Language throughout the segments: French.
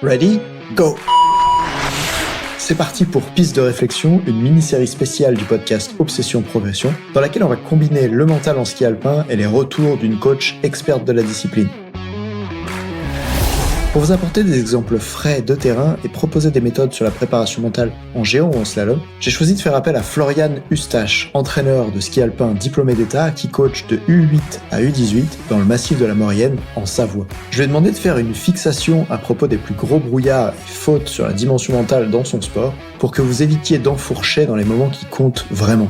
Ready? Go! C'est parti pour Piste de réflexion, une mini-série spéciale du podcast Obsession Progression, dans laquelle on va combiner le mental en ski alpin et les retours d'une coach experte de la discipline. Pour vous apporter des exemples frais de terrain et proposer des méthodes sur la préparation mentale en géant ou en slalom, j'ai choisi de faire appel à Florian Eustache, entraîneur de ski alpin diplômé d'État qui coach de U8 à U18 dans le massif de la Maurienne en Savoie. Je lui ai demandé de faire une fixation à propos des plus gros brouillards et fautes sur la dimension mentale dans son sport pour que vous évitiez d'enfourcher dans les moments qui comptent vraiment.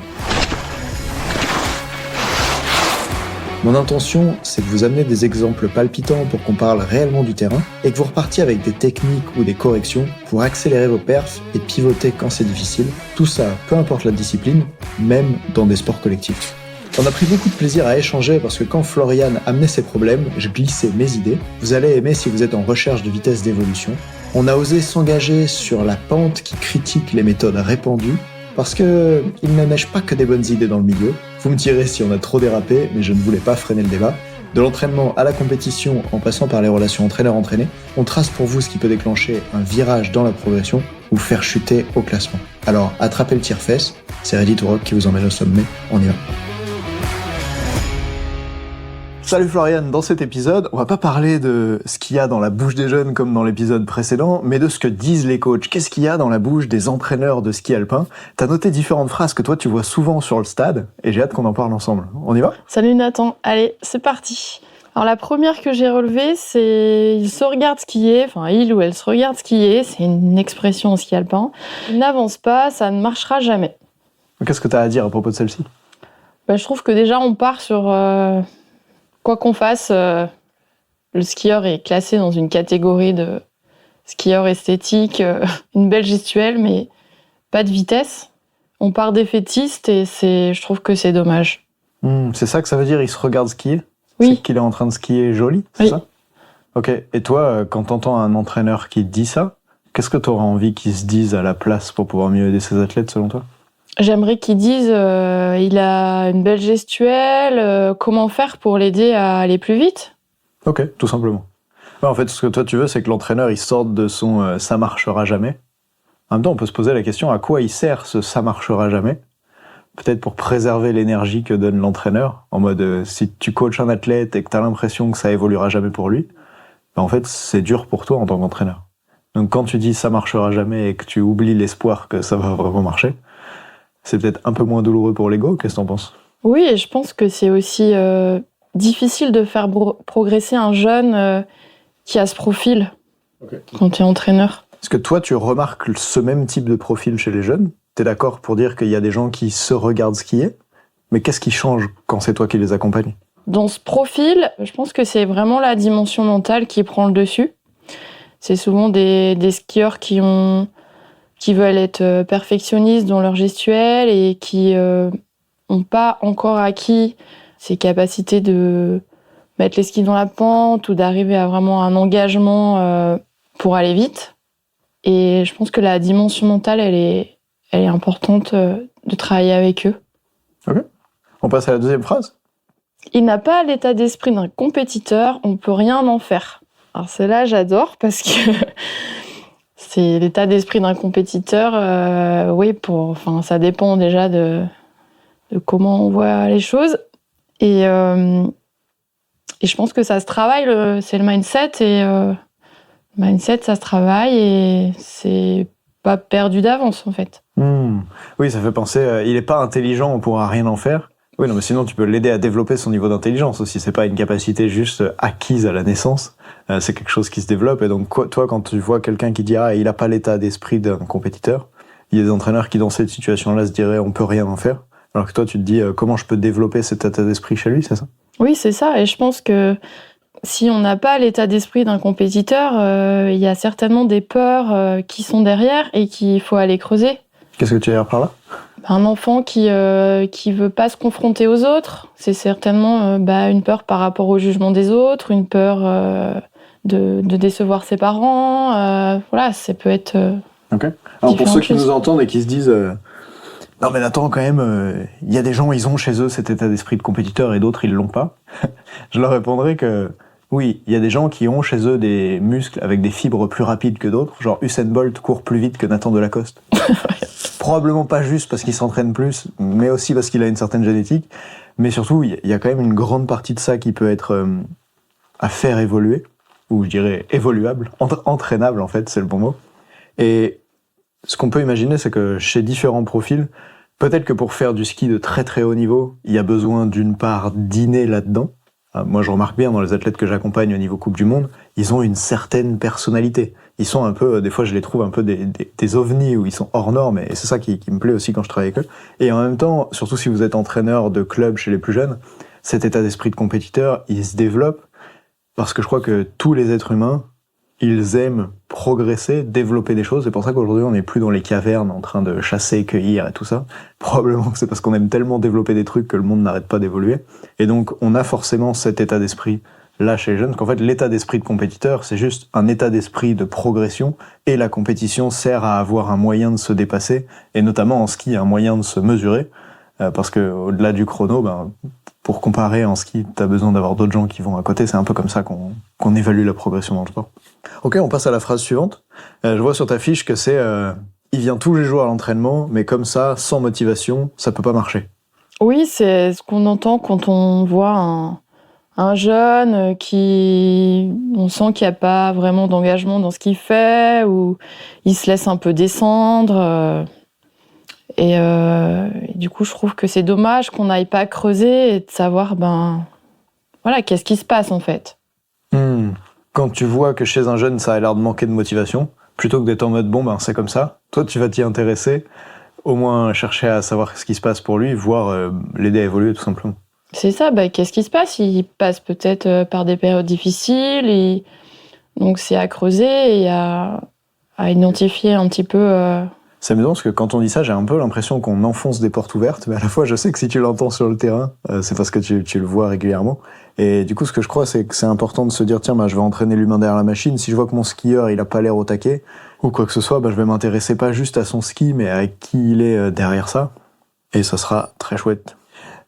Mon intention, c'est de vous amener des exemples palpitants pour qu'on parle réellement du terrain et que vous repartiez avec des techniques ou des corrections pour accélérer vos perfs et pivoter quand c'est difficile. Tout ça, peu importe la discipline, même dans des sports collectifs. On a pris beaucoup de plaisir à échanger parce que quand Florian amenait ses problèmes, je glissais mes idées. Vous allez aimer si vous êtes en recherche de vitesse d'évolution. On a osé s'engager sur la pente qui critique les méthodes répandues parce qu'il ne neige pas que des bonnes idées dans le milieu. Vous me direz si on a trop dérapé, mais je ne voulais pas freiner le débat. De l'entraînement à la compétition, en passant par les relations entraîneur-entraîné, on trace pour vous ce qui peut déclencher un virage dans la progression ou faire chuter au classement. Alors, attrapez le tire-fesse, c'est Ready to Rock qui vous emmène au sommet, on y va. Salut Florian, dans cet épisode, on va pas parler de ce qu'il y a dans la bouche des jeunes comme dans l'épisode précédent, mais de ce que disent les coachs. Qu'est-ce qu'il y a dans la bouche des entraîneurs de ski alpin? T'as noté différentes phrases que toi tu vois souvent sur le stade, et j'ai hâte qu'on en parle ensemble. On y va? Salut Nathan, allez, c'est parti. Alors la première que j'ai relevée, c'est « il se regarde skier », enfin il ou elle se regarde skier, c'est une expression au ski alpin. « Il n'avance pas, ça ne marchera jamais ». Qu'est-ce que t'as à dire à propos de celle-ci? Je trouve que déjà on part sur... Quoi qu'on fasse, le skieur est classé dans une catégorie de skieur esthétique, une belle gestuelle, mais pas de vitesse. On part défaitiste et je trouve que c'est dommage. C'est ça que ça veut dire, il se regarde skier? Oui. C'est qu'il est en train de skier joli, c'est oui. Ça? Ok, et toi, quand t'entends un entraîneur qui dit ça, qu'est-ce que t'auras envie qu'il se dise à la place pour pouvoir mieux aider ses athlètes selon toi? J'aimerais qu'ils disent il a une belle gestuelle, comment faire pour l'aider à aller plus vite? Ok, tout simplement. En fait, ce que toi tu veux, c'est que l'entraîneur il sorte de son ça marchera jamais. En même temps, on peut se poser la question à quoi il sert ce ça marchera jamais? Peut-être pour préserver l'énergie que donne l'entraîneur, en mode si tu coaches un athlète et que t'as l'impression que ça évoluera jamais pour lui, en fait c'est dur pour toi en tant qu'entraîneur. Donc quand tu dis ça marchera jamais et que tu oublies l'espoir que ça va vraiment marcher, c'est peut-être un peu moins douloureux pour l'ego. Qu'est-ce que t'en penses? Oui, et je pense que c'est aussi difficile de faire progresser un jeune qui a ce profil quand tu es entraîneur. Est-ce que toi, tu remarques ce même type de profil chez les jeunes? T'es d'accord pour dire qu'il y a des gens qui se regardent skier? Mais qu'est-ce qui change quand c'est toi qui les accompagnes? Dans ce profil, je pense que c'est vraiment la dimension mentale qui prend le dessus. C'est souvent des skieurs qui veulent être perfectionnistes dans leur gestuelle et qui n'ont pas encore acquis ces capacités de mettre les skis dans la pente ou d'arriver à vraiment un engagement pour aller vite. Et je pense que la dimension mentale, elle est importante de travailler avec eux. Ok. On passe à la deuxième phrase. Il n'a pas l'état d'esprit d'un compétiteur, on ne peut rien en faire. Alors celle-là, j'adore parce que... C'est l'état d'esprit d'un compétiteur, oui, ça dépend déjà de comment on voit les choses. Et je pense que ça se travaille, c'est le mindset. Et le mindset, ça se travaille et c'est pas perdu d'avance, en fait. Oui, ça fait penser, il est pas intelligent, on pourra rien en faire. Oui, non, mais sinon, tu peux l'aider à développer son niveau d'intelligence aussi. C'est pas une capacité juste acquise à la naissance. C'est quelque chose qui se développe. Et donc, toi, quand tu vois quelqu'un qui dit « Ah, il a pas l'état d'esprit d'un compétiteur », il y a des entraîneurs qui, dans cette situation-là, se diraient « On peut rien en faire ». Alors que toi, tu te dis « Comment je peux développer cet état d'esprit chez lui », c'est ça? Oui, c'est ça. Et je pense que si on n'a pas l'état d'esprit d'un compétiteur, il y a certainement des peurs qui sont derrière et qu'il faut aller creuser. Qu'est-ce que tu veux dire par là? Un enfant qui veut pas se confronter aux autres, c'est certainement une peur par rapport au jugement des autres, une peur de décevoir ses parents. Voilà, ça peut être. Ok. Alors pour ceux qui nous entendent et qui se disent non mais Nathan, quand même, y a des gens, ils ont chez eux cet état d'esprit de compétiteur et d'autres, ils l'ont pas. Je leur répondrai que Oui, il y a des gens qui ont chez eux des muscles avec des fibres plus rapides que d'autres, genre Usain Bolt court plus vite que Nathan Delacoste. Probablement pas juste parce qu'il s'entraîne plus, mais aussi parce qu'il a une certaine génétique. Mais surtout, il y a quand même une grande partie de ça qui peut être à faire évoluer, ou je dirais évoluable, entraînable en fait, c'est le bon mot. Et ce qu'on peut imaginer, c'est que chez différents profils, peut-être que pour faire du ski de très très haut niveau, il y a besoin d'une part d'inné là-dedans. Moi, je remarque bien dans les athlètes que j'accompagne au niveau Coupe du Monde, ils ont une certaine personnalité. Ils sont un peu, des fois, je les trouve un peu des ovnis où ils sont hors normes, et c'est ça qui me plaît aussi quand je travaille avec eux. Et en même temps, surtout si vous êtes entraîneur de club chez les plus jeunes, cet état d'esprit de compétiteur, il se développe parce que je crois que tous les êtres humains, ils aiment progresser, développer des choses. C'est pour ça qu'aujourd'hui, on n'est plus dans les cavernes en train de chasser, cueillir et tout ça. Probablement que c'est parce qu'on aime tellement développer des trucs que le monde n'arrête pas d'évoluer. Et donc, on a forcément cet état d'esprit là chez les jeunes. Parce qu'en fait, l'état d'esprit de compétiteur, c'est juste un état d'esprit de progression. Et la compétition sert à avoir un moyen de se dépasser. Et notamment en ski, un moyen de se mesurer. Parce que au-delà du chrono, pour comparer en ski, t'as besoin d'avoir d'autres gens qui vont à côté. C'est un peu comme ça qu'on évalue la progression dans le sport. Ok, on passe à la phrase suivante. Je vois sur ta fiche que c'est il vient tous les jours à l'entraînement, mais comme ça, sans motivation, ça peut pas marcher. Oui, c'est ce qu'on entend quand on voit un jeune qui, on sent qu'il n'y a pas vraiment d'engagement dans ce qu'il fait, ou il se laisse un peu descendre. Et du coup, je trouve que c'est dommage qu'on n'aille pas creuser et de savoir, voilà, qu'est-ce qui se passe en fait. Quand tu vois que chez un jeune, ça a l'air de manquer de motivation, plutôt que d'être en mode c'est comme ça, toi tu vas t'y intéresser, au moins chercher à savoir ce qui se passe pour lui, voire l'aider à évoluer tout simplement. C'est ça, qu'est-ce qui se passe? Il passe peut-être par des périodes difficiles, et donc c'est à creuser et à identifier un petit peu. C'est amusant parce que quand on dit ça, j'ai un peu l'impression qu'on enfonce des portes ouvertes, mais à la fois je sais que si tu l'entends sur le terrain, c'est parce que tu le vois régulièrement. Et du coup, ce que je crois, c'est que c'est important de se dire, tiens, je vais entraîner l'humain derrière la machine. Si je vois que mon skieur, il a pas l'air au taquet, ou quoi que ce soit, je vais m'intéresser pas juste à son ski, mais à qui il est derrière ça. Et ça sera très chouette.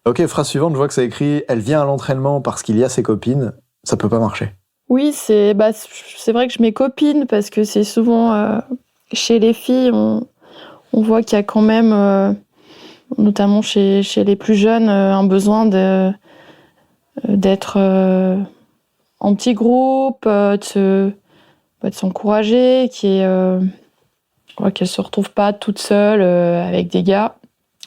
Ok, phrase suivante, je vois que ça écrit « Elle vient à l'entraînement parce qu'il y a ses copines ». Ça peut pas marcher. Oui, c'est vrai que je mets copine parce que c'est souvent chez les filles, on voit qu'il y a quand même, notamment chez les plus jeunes, un besoin d'être en petit groupe, de s'encourager, qu'elle se retrouve pas toute seule avec des gars.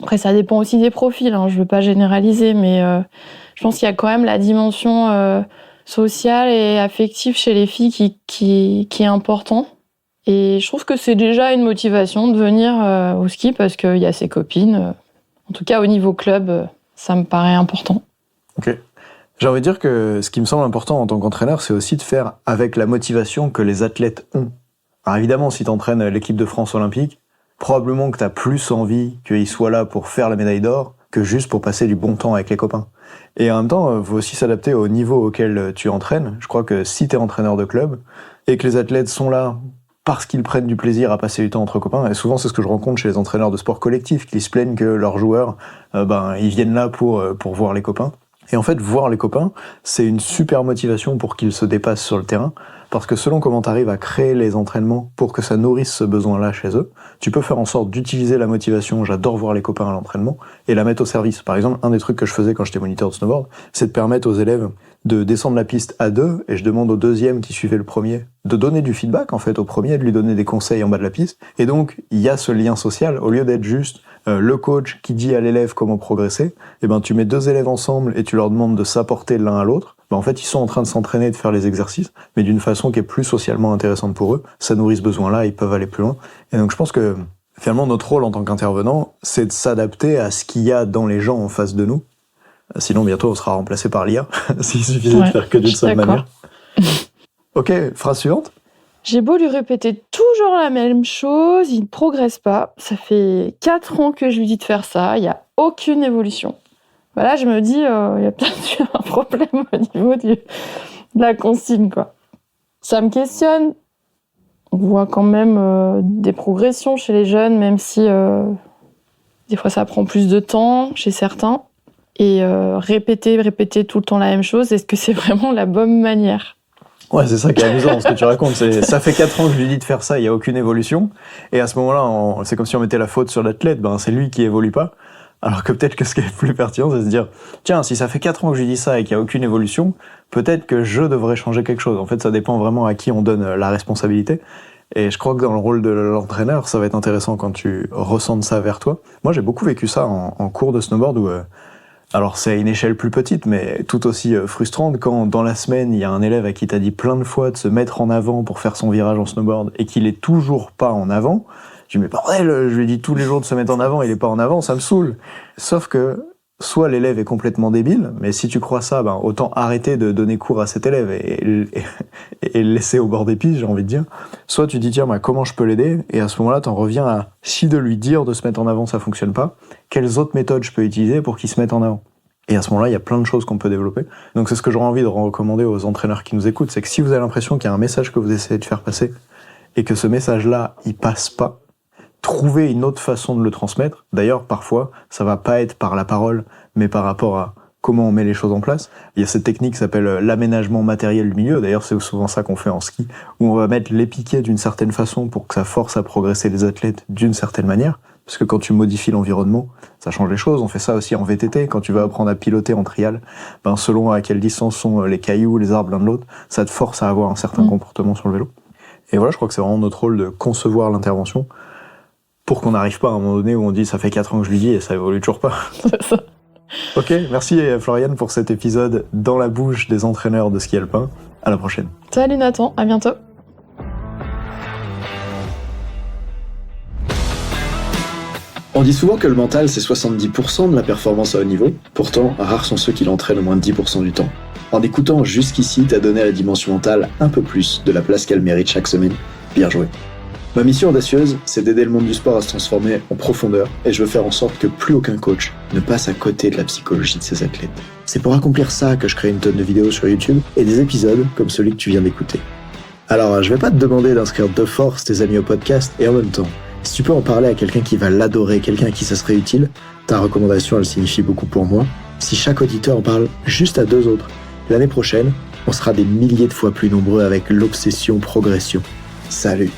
Après, ça dépend aussi des profils, je veux pas généraliser, mais je pense qu'il y a quand même la dimension sociale et affective chez les filles qui est important. Et je trouve que c'est déjà une motivation de venir au ski parce qu'il y a ses copines. En tout cas, au niveau club, ça me paraît important. Ok. J'ai envie de dire que ce qui me semble important en tant qu'entraîneur, c'est aussi de faire avec la motivation que les athlètes ont. Alors évidemment, si tu entraînes l'équipe de France olympique, probablement que tu as plus envie qu'ils soient là pour faire la médaille d'or que juste pour passer du bon temps avec les copains. Et en même temps, il faut aussi s'adapter au niveau auquel tu entraînes. Je crois que si tu es entraîneur de club et que les athlètes sont là parce qu'ils prennent du plaisir à passer du temps entre copains, et souvent c'est ce que je rencontre chez les entraîneurs de sport collectif, qui se plaignent que leurs joueurs, ils viennent là pour voir les copains. Et en fait, voir les copains, c'est une super motivation pour qu'ils se dépassent sur le terrain, parce que selon comment tu arrives à créer les entraînements pour que ça nourrisse ce besoin-là chez eux, tu peux faire en sorte d'utiliser la motivation « j'adore voir les copains à l'entraînement » et la mettre au service. Par exemple, un des trucs que je faisais quand j'étais moniteur de snowboard, c'est de permettre aux élèves de descendre la piste à deux, et je demande au deuxième qui suivait le premier de donner du feedback en fait au premier, de lui donner des conseils en bas de la piste. Et donc, il y a ce lien social, au lieu d'être juste le coach qui dit à l'élève comment progresser, tu mets deux élèves ensemble et tu leur demandes de s'apporter l'un à l'autre. En fait, ils sont en train de s'entraîner et de faire les exercices, mais d'une façon qui est plus socialement intéressante pour eux. Ça nourrit ce besoin-là, ils peuvent aller plus loin. Et donc, je pense que finalement, notre rôle en tant qu'intervenant, c'est de s'adapter à ce qu'il y a dans les gens en face de nous. Sinon, bientôt, on sera remplacé par l'IA, s'il suffisait de faire que d'une seule manière. Ok, phrase suivante. J'ai beau lui répéter toujours la même chose, il ne progresse pas. Ça fait 4 ans que je lui dis de faire ça, il n'y a aucune évolution. Là, je me dis, il y a peut-être un problème au niveau de la consigne, quoi. Ça me questionne. On voit quand même des progressions chez les jeunes, même si des fois ça prend plus de temps chez certains. et répéter tout le temps la même chose, est-ce que c'est vraiment la bonne manière ? Ouais, c'est ça qui est amusant, ce que tu racontes. Ça fait 4 ans que je lui dis de faire ça, il n'y a aucune évolution. Et à ce moment-là, c'est comme si on mettait la faute sur l'athlète, c'est lui qui évolue pas. Alors que peut-être que ce qui est plus pertinent, c'est de se dire, tiens, si ça fait 4 ans que je lui dis ça et qu'il n'y a aucune évolution, peut-être que je devrais changer quelque chose. En fait, ça dépend vraiment à qui on donne la responsabilité. Et je crois que dans le rôle de l'entraîneur, ça va être intéressant quand tu ressentes ça vers toi. Moi, j'ai beaucoup vécu ça en cours de snowboard où, alors c'est à une échelle plus petite, mais tout aussi frustrante quand dans la semaine, il y a un élève à qui t'as dit plein de fois de se mettre en avant pour faire son virage en snowboard et qu'il est toujours pas en avant. Je dis, mais bordel, je lui ai dit tous les jours de se mettre en avant, il est pas en avant, ça me saoule. Sauf que, soit l'élève est complètement débile, mais si tu crois ça, autant arrêter de donner cours à cet élève et le laisser au bord des pistes, j'ai envie de dire. Soit tu dis, tiens, comment je peux l'aider? Et à ce moment-là, t'en reviens à, si de lui dire de se mettre en avant, ça fonctionne pas, quelles autres méthodes je peux utiliser pour qu'il se mette en avant? Et à ce moment-là, il y a plein de choses qu'on peut développer. Donc c'est ce que j'aurais envie de recommander aux entraîneurs qui nous écoutent, c'est que si vous avez l'impression qu'il y a un message que vous essayez de faire passer, et que ce message-là, il passe pas, trouver une autre façon de le transmettre. D'ailleurs, parfois, ça va pas être par la parole, mais par rapport à comment on met les choses en place. Il y a cette technique qui s'appelle l'aménagement matériel du milieu. D'ailleurs, c'est souvent ça qu'on fait en ski, où on va mettre les piquets d'une certaine façon pour que ça force à progresser les athlètes d'une certaine manière. Parce que quand tu modifies l'environnement, ça change les choses. On fait ça aussi en VTT. Quand tu vas apprendre à piloter en trial, selon à quelle distance sont les cailloux, les arbres l'un de l'autre, ça te force à avoir un certain comportement sur le vélo. Et voilà, je crois que c'est vraiment notre rôle de concevoir l'intervention pour qu'on n'arrive pas à un moment donné où on dit ça fait 4 ans que je lui dis et ça évolue toujours pas. C'est ça. Ok, merci Floriane pour cet épisode dans la bouche des entraîneurs de ski alpin. À la prochaine. Salut Nathan, à bientôt. On dit souvent que le mental c'est 70% de la performance à haut niveau, pourtant rares sont ceux qui l'entraînent au moins de 10% du temps. En écoutant jusqu'ici, t'as donné à la dimension mentale un peu plus de la place qu'elle mérite chaque semaine. Bien joué. Ma mission audacieuse, c'est d'aider le monde du sport à se transformer en profondeur, et je veux faire en sorte que plus aucun coach ne passe à côté de la psychologie de ses athlètes. C'est pour accomplir ça que je crée une tonne de vidéos sur YouTube et des épisodes comme celui que tu viens d'écouter. Alors, je vais pas te demander d'inscrire de force tes amis au podcast, et en même temps, si tu peux en parler à quelqu'un qui va l'adorer, quelqu'un à qui ça serait utile, ta recommandation elle signifie beaucoup pour moi. Si chaque auditeur en parle juste à 2 autres, l'année prochaine, on sera des milliers de fois plus nombreux avec l'obsession progression. Salut!